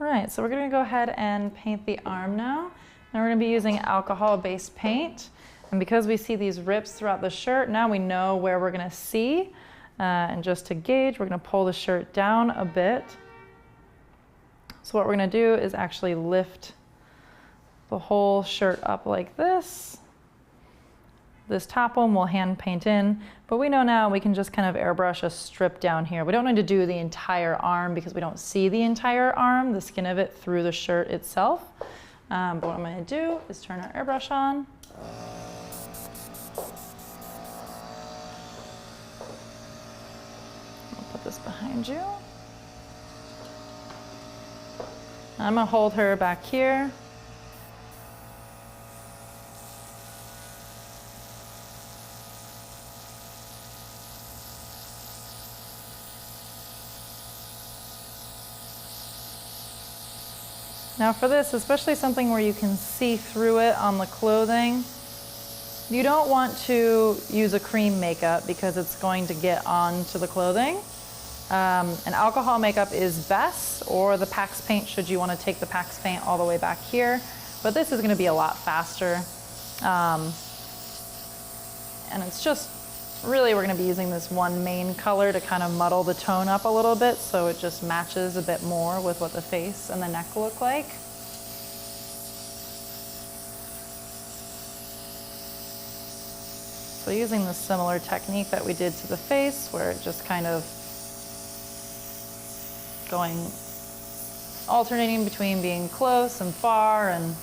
All right, so we're gonna go ahead and paint the arm now. And we're gonna be using alcohol-based paint. And because we see these rips throughout the shirt, now we know where we're gonna see. And just to gauge, we're gonna pull the shirt down a bit. So what we're gonna do is actually lift the whole shirt up like this. This top one we'll hand paint in, but we know now we can just kind of airbrush a strip down here. We don't need to do the entire arm because we don't see the entire arm, the skin of it through the shirt itself. But what I'm gonna do is turn our airbrush on. I'll put this behind you. I'm gonna hold her back here. Now for this, especially something where you can see through it on the clothing, you don't want to use a cream makeup because it's going to get onto the clothing. An alcohol makeup is best, or the PAX paint should you want to take the PAX paint all the way back here. But this is going to be a lot faster. And it's just, really we're going to be using this one main color to kind of muddle the tone up a little bit so it just matches a bit more with what the face and the neck look like. So using the similar technique that we did to the face, where it just kind of going, alternating between being close and far and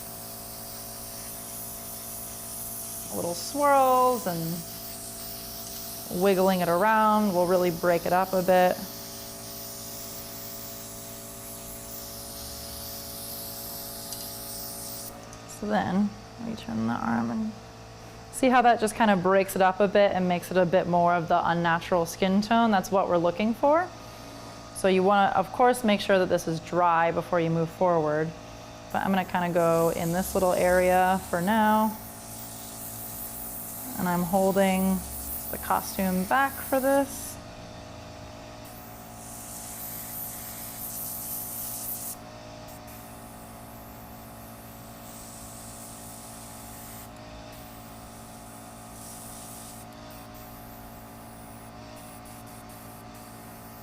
little swirls and wiggling it around will really break it up a bit. So then, let me turn the arm and see how that just kind of breaks it up a bit and makes it a bit more of the unnatural skin tone. That's what we're looking for. So you want to, of course, make sure that this is dry before you move forward. But I'm going to kind of go in this little area for now. And I'm holding the costume back for this.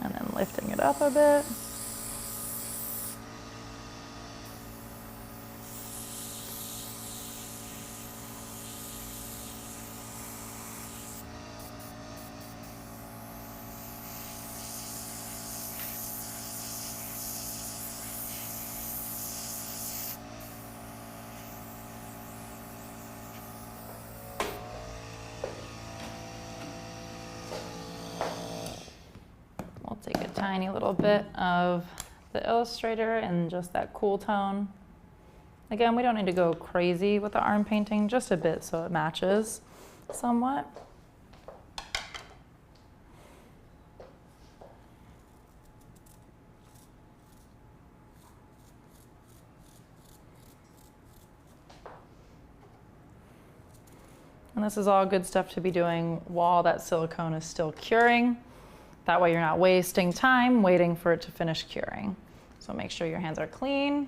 And then lifting it up a bit. We'll take a tiny little bit of the Illustrator and just that cool tone. Again, we don't need to go crazy with the arm painting, just a bit so it matches somewhat. And this is all good stuff to be doing while that silicone is still curing. That way you're not wasting time waiting for it to finish curing. So make sure your hands are clean.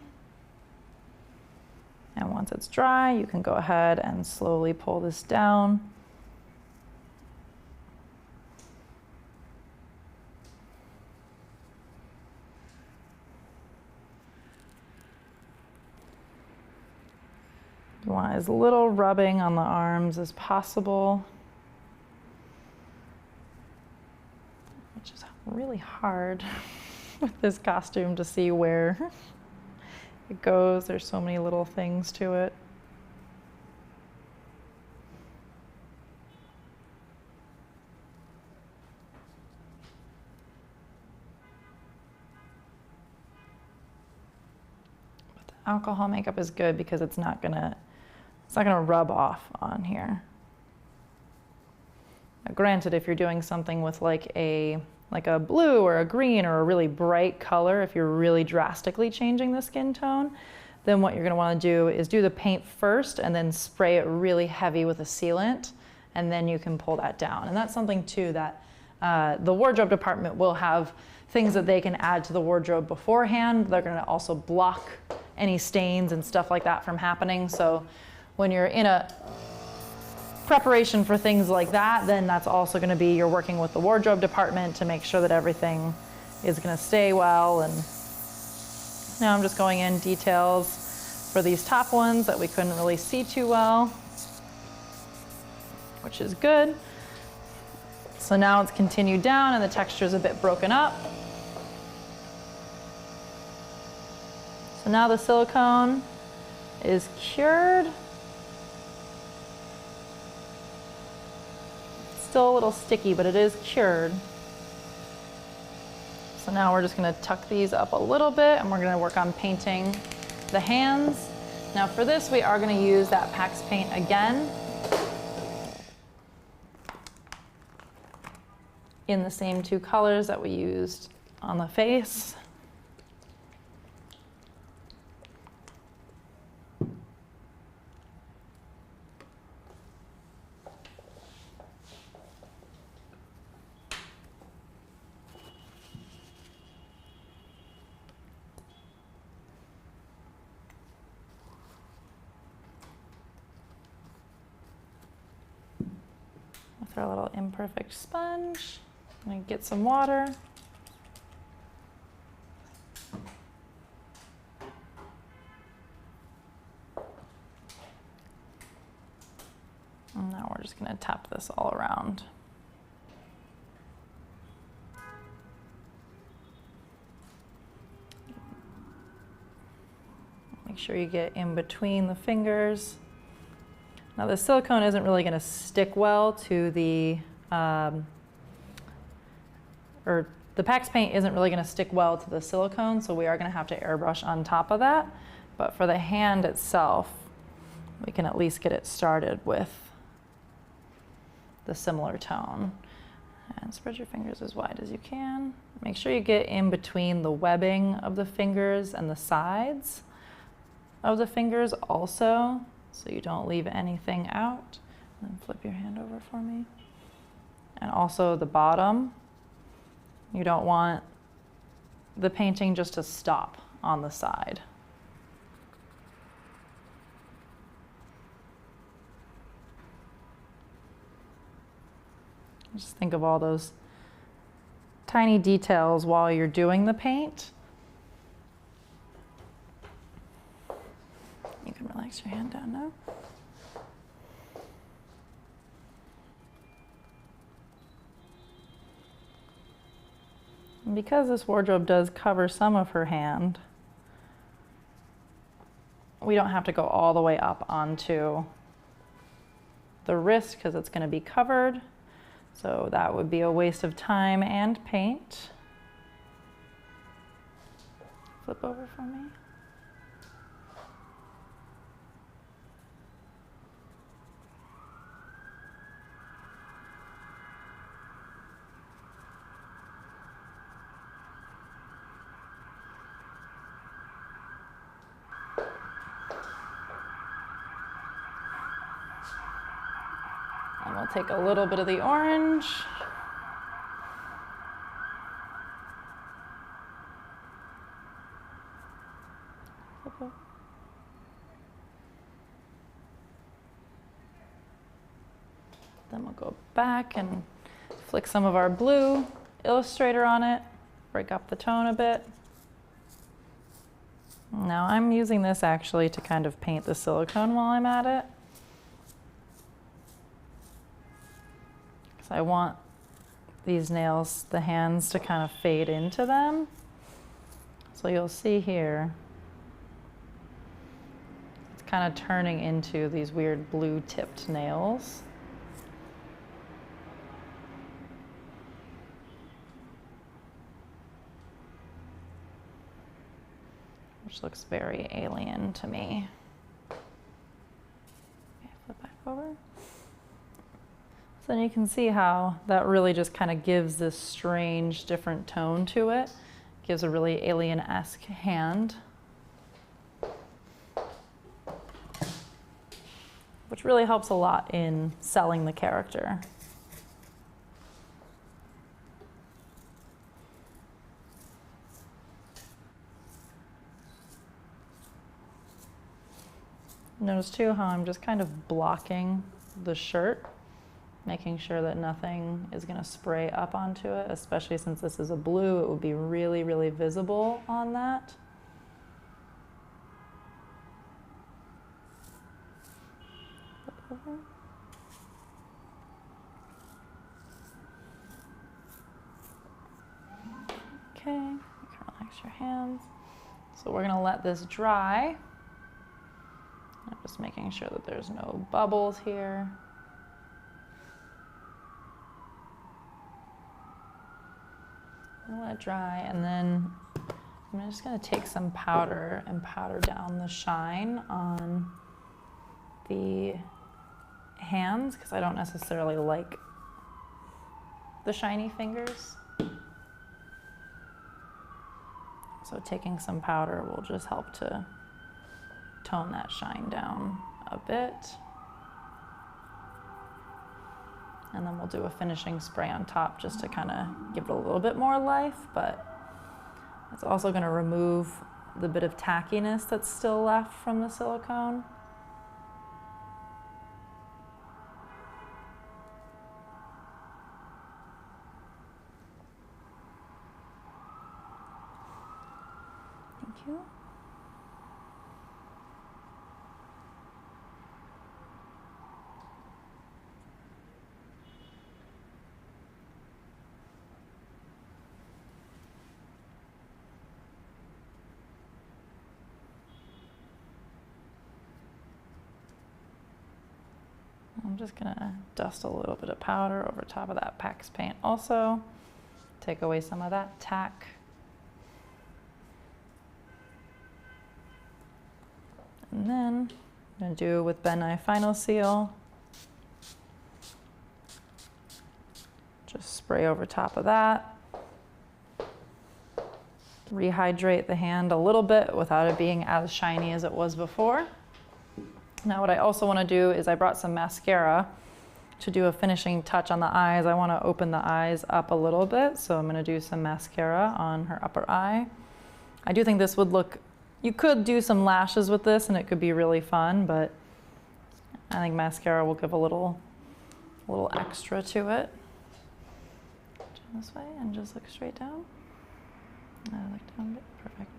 And once it's dry, you can go ahead and slowly pull this down. You want as little rubbing on the arms as possible, which is really hard with this costume to see where it goes. There's so many little things to it. But the alcohol makeup is good because it's not gonna rub off on here. Now, granted, if you're doing something with like a blue or a green or a really bright color, if you're really drastically changing the skin tone, then what you're going to want to do is do the paint first and then spray it really heavy with a sealant, and then you can pull that down. And that's something too that the wardrobe department will have things that they can add to the wardrobe beforehand. They're going to also block any stains and stuff like that from happening. So when you're in a preparation for things like that, then that's also going to be you're working with the wardrobe department to make sure that everything is going to stay well. And now I'm just going in details for these top ones that we couldn't really see too well, which is good. So now it's continued down and the texture is a bit broken up. So now the silicone is cured. Still a little sticky, but it is cured. So now we're just going to tuck these up a little bit and we're going to work on painting the hands. Now for this, we are going to use that PAX paint again in the same two colors that we used on the face. With our little imperfect sponge, I'm going to get some water. And now we're just going to tap this all around. Make sure you get in between the fingers. Now the silicone isn't really going to stick well to the, or the PAX paint isn't really going to stick well to the silicone, so we are going to have to airbrush on top of that. But for the hand itself, we can at least get it started with the similar tone. And spread your fingers as wide as you can. Make sure you get in between the webbing of the fingers and the sides of the fingers also, so you don't leave anything out. And then flip your hand over for me. And also the bottom. You don't want the painting just to stop on the side. Just think of all those tiny details while you're doing the paint. You can relax your hand down now. And because this wardrobe does cover some of her hand, we don't have to go all the way up onto the wrist because it's going to be covered. So that would be a waste of time and paint. Flip over for me. And we'll take a little bit of the orange. Then we'll go back and flick some of our blue Illustrator on it, break up the tone a bit. Now I'm using this actually to kind of paint the silicone while I'm at it. I want these nails, the hands, to kind of fade into them. So you'll see here, it's kind of turning into these weird blue tipped nails. Which looks very alien to me. Okay, flip back over. So then you can see how that really just kind of gives this strange different tone to it. Gives a really alien-esque hand. Which really helps a lot in selling the character. Notice too how I'm just kind of blocking the shirt, making sure that nothing is going to spray up onto it, especially since this is a blue, it would be really, really visible on that. Okay, you can relax your hands. So we're going to let this dry. I'm just making sure that there's no bubbles here. I'll let it dry, and then I'm just going to take some powder and powder down the shine on the hands, because I don't necessarily like the shiny fingers. So taking some powder will just help to tone that shine down a bit. And then we'll do a finishing spray on top just to kind of give it a little bit more life, but it's also going to remove the bit of tackiness that's still left from the silicone. Thank you. I'm just gonna dust a little bit of powder over top of that PAX paint also. Take away some of that tack. And then I'm gonna do with Ben Nye Final Seal. Just spray over top of that. Rehydrate the hand a little bit without it being as shiny as it was before. Now what I also want to do is I brought some mascara to do a finishing touch on the eyes. I want to open the eyes up a little bit, so I'm going to do some mascara on her upper eye. I do think this would look, you could do some lashes with this and it could be really fun, but I think mascara will give a little extra to it. Turn this way and just look straight down. Look down a bit, perfect.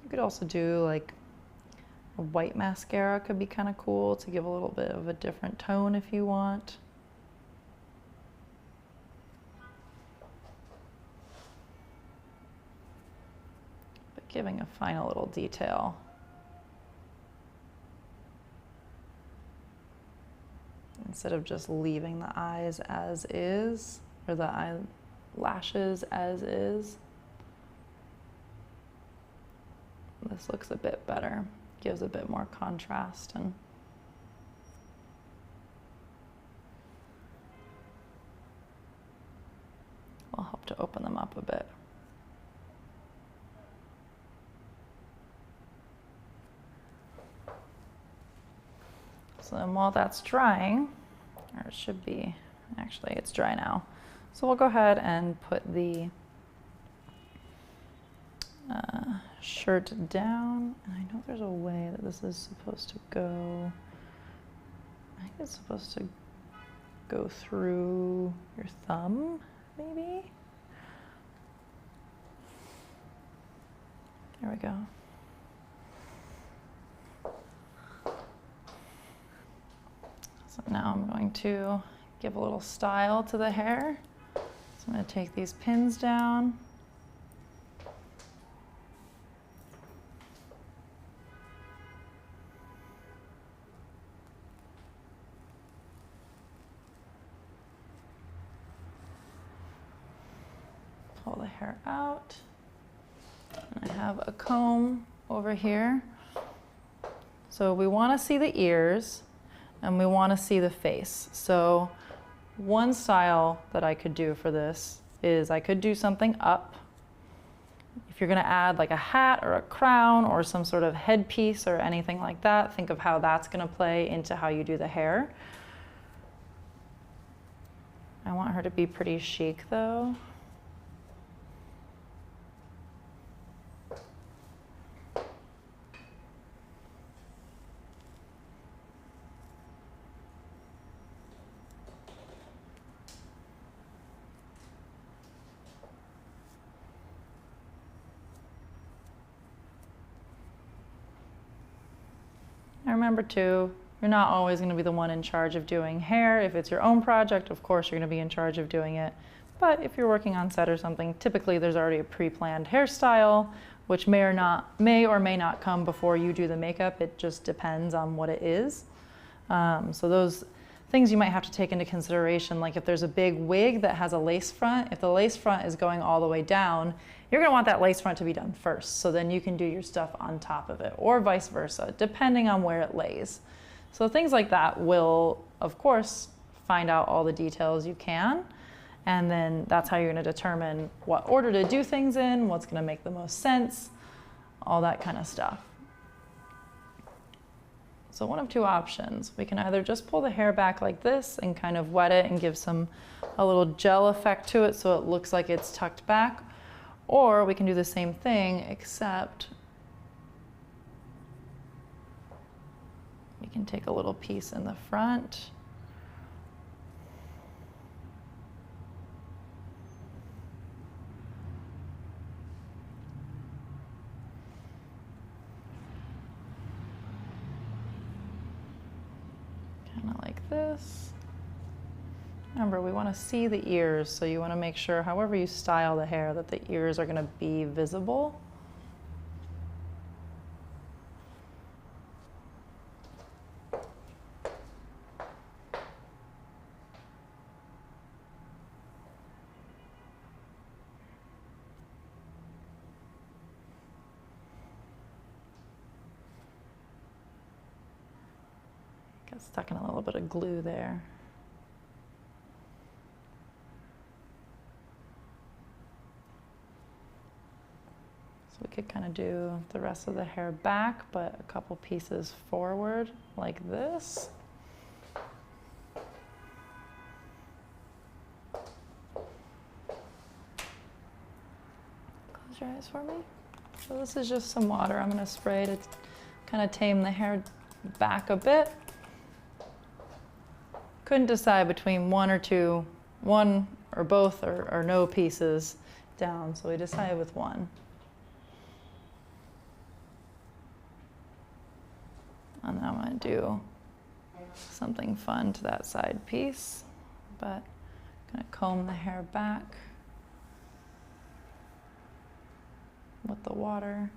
You could also do like a white mascara, could be kind of cool to give a little bit of a different tone if you want. But giving a final little detail. Instead of just leaving the eyes as is, or the eyelashes as is. This looks a bit better, gives a bit more contrast and will help to open them up a bit. So then while that's drying, or it should be, actually it's dry now. So we'll go ahead and put the shirt down, and I know there's a way that this is supposed to go. I think it's supposed to go through your thumb, maybe? There we go. So now I'm going to give a little style to the hair. So I'm going to take these pins down. Pull the hair out. And I have a comb over here. So we want to see the ears and we want to see the face. So one style that I could do for this is I could do something up. If you're going to add like a hat or a crown or some sort of headpiece or anything like that, think of how that's going to play into how you do the hair. I want her to be pretty chic though. And remember too, you're not always going to be the one in charge of doing hair. If it's your own project, of course you're going to be in charge of doing it. But if you're working on set or something, typically there's already a pre-planned hairstyle, which may or may not come before you do the makeup. It just depends on what it is. So those things you might have to take into consideration, like if there's a big wig that has a lace front, if the lace front is going all the way down, you're going to want that lace front to be done first, so then you can do your stuff on top of it, or vice versa, depending on where it lays. So things like that will, of course, find out all the details you can, and then that's how you're going to determine what order to do things in, what's going to make the most sense, all that kind of stuff. So one of two options. We can either just pull the hair back like this and kind of wet it and give a little gel effect to it so it looks like it's tucked back, or we can do the same thing except we can take a little piece in the front. Kind of like this. Remember, we want to see the ears, so you want to make sure, however you style the hair, that the ears are going to be visible. Got stuck in a little bit of glue there. We could kind of do the rest of the hair back, but a couple pieces forward like this. Close your eyes for me. So this is just some water I'm going to spray to kind of tame the hair back a bit. Couldn't decide between one or both or no pieces down, so we decided with one. And then I'm going to do something fun to that side piece, but I'm going to comb the hair back with the water.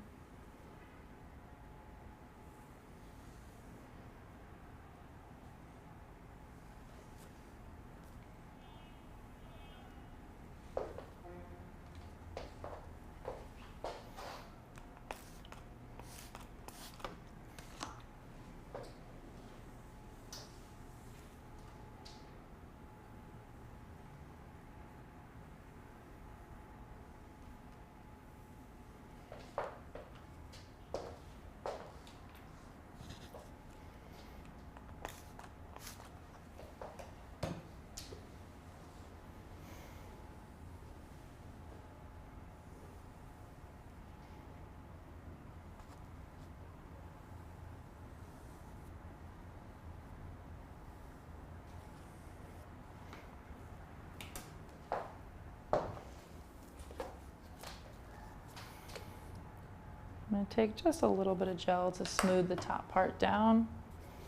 I'm going to take just a little bit of gel to smooth the top part down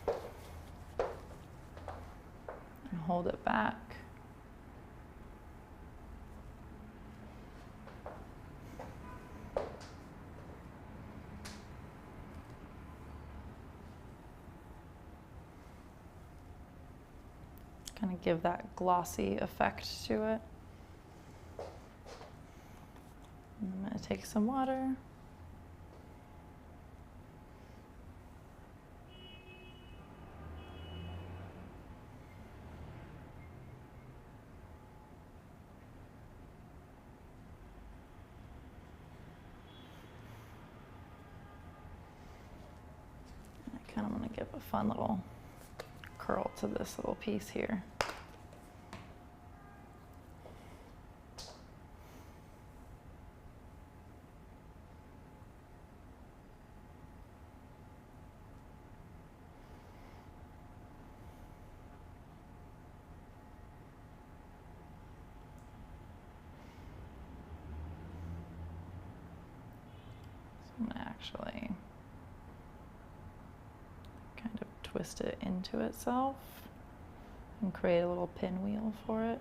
and hold it back. Kind of give that glossy effect to it. And I'm going to take some water. I'm going to give a fun little curl to this little piece here. So I'm going to actually twist it into itself and create a little pinwheel for it.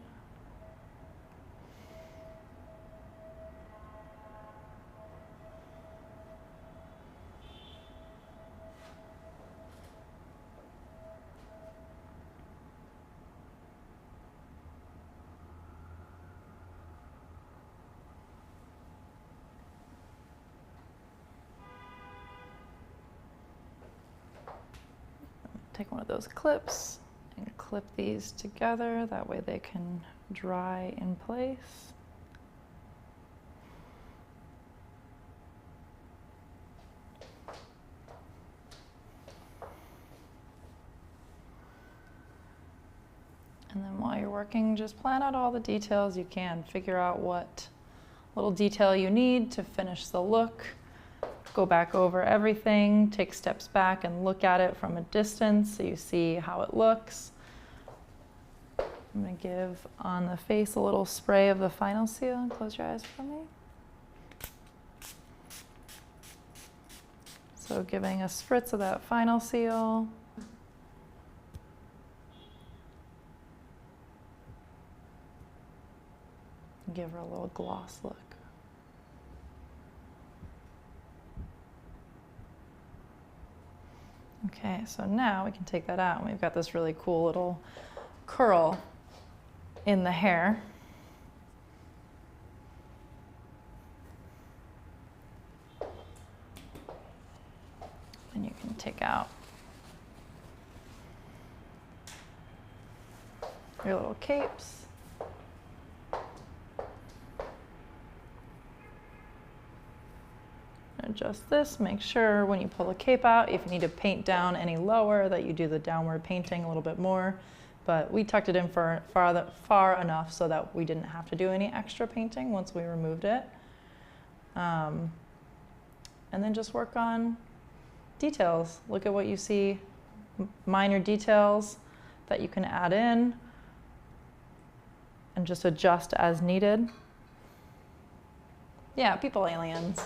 Take one of those clips and clip these together. That way they can dry in place. And then while you're working, just plan out all the details you can. Figure out what little detail you need to finish the look. Go back over everything, take steps back and look at it from a distance so you see how it looks. I'm going to give on the face a little spray of the final seal, and close your eyes for me. So giving a spritz of that final seal. Give her a little gloss look. Okay, so now we can take that out and we've got this really cool little curl in the hair. And you can take out your little capes. Adjust this, make sure when you pull the cape out, if you need to paint down any lower, that you do the downward painting a little bit more. But we tucked it in far enough so that we didn't have to do any extra painting once we removed it. And then just work on details. Look at what you see, minor details that you can add in and just adjust as needed. Yeah, people aliens.